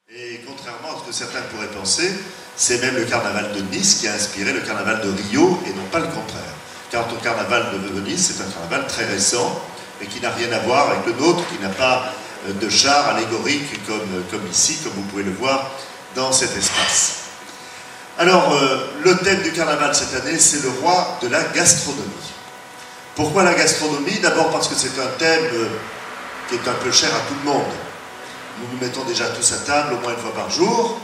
Et contrairement à ce que certains pourraient penser, c'est même le carnaval de Nice qui a inspiré le carnaval de Rio et non pas le contraire. Quant au carnaval de Venise, c'est un carnaval très récent, mais qui n'a rien à voir avec le nôtre, qui n'a pas de char allégorique comme ici, comme vous pouvez le voir dans cet espace. Alors, le thème du carnaval cette année, c'est le roi de la gastronomie. Pourquoi la gastronomie? D'abord parce que c'est un thème qui est un peu cher à tout le monde. Nous nous mettons déjà tous à table au moins une fois par jour,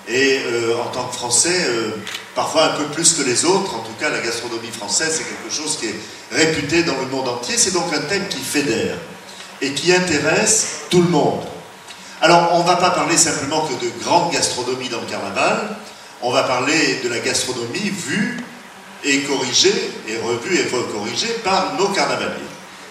et en tant que Français, parfois un peu plus que les autres, en tout cas la gastronomie française, c'est quelque chose qui est réputé dans le monde entier. C'est donc un thème qui fédère et qui intéresse tout le monde. Alors, on ne va pas parler simplement que de grande gastronomie dans le carnaval, on va parler de la gastronomie vue et corrigée, et revue et recorrigée par nos carnavaliers.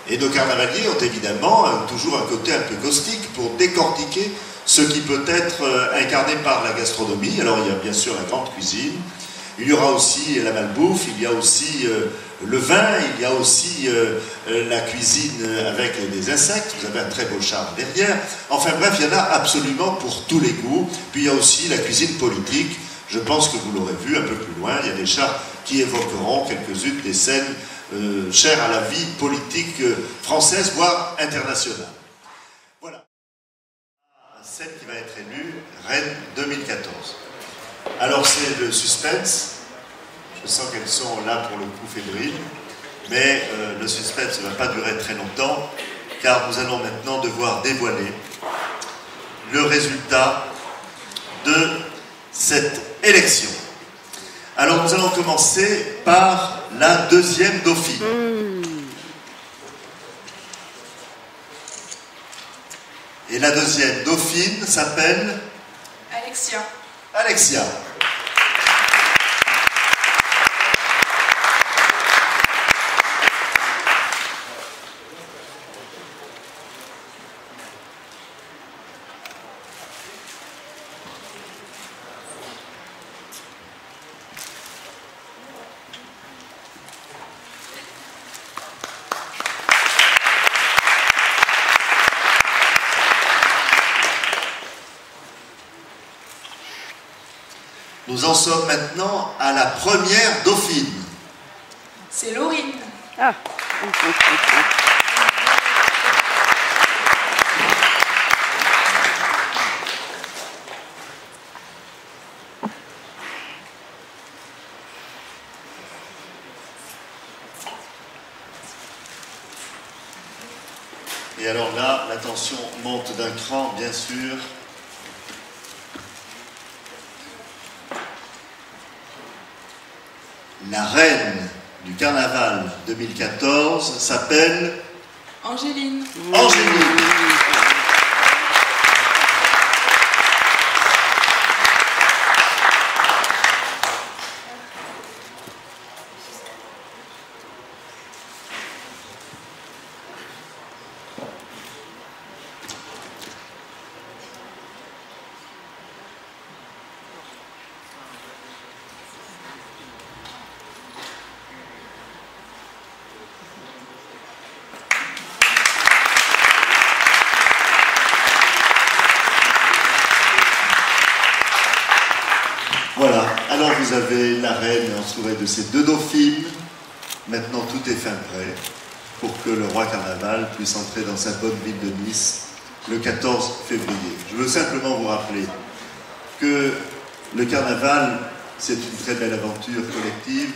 Et nos carnavaliers ont évidemment toujours un côté un peu caustique pour décortiquer ce qui peut être incarné par la gastronomie. Alors il y a bien sûr la grande cuisine, il y aura aussi la malbouffe, il y a aussi le vin, il y a aussi la cuisine avec des insectes. Vous avez un très beau char derrière. Enfin bref, il y en a absolument pour tous les goûts. Puis il y a aussi la cuisine politique. Je pense que vous l'aurez vu un peu plus loin, il y a des chars qui évoqueront quelques-unes des scènes chères à la vie politique française, voire internationale. Voilà. Celle qui va être élue, Reine 2014. Alors c'est le suspense. Je sens qu'elles sont là pour le coup fébriles, mais le suspense ne va pas durer très longtemps, car nous allons maintenant devoir dévoiler le résultat de cette élection. Alors nous allons commencer par la deuxième dauphine. Et la deuxième dauphine s'appelle Alexia. Alexia. Nous en sommes maintenant à la première dauphine. C'est Laurine. Ah. Et alors là, la tension monte d'un cran, bien sûr. La reine du carnaval 2014 s'appelle Angéline. Angéline. Voilà, alors vous avez la reine entourée de ces deux dauphines. Maintenant tout est fin prêt pour que le roi carnaval puisse entrer dans sa bonne ville de Nice le 14 février. Je veux simplement vous rappeler que le carnaval, c'est une très belle aventure collective.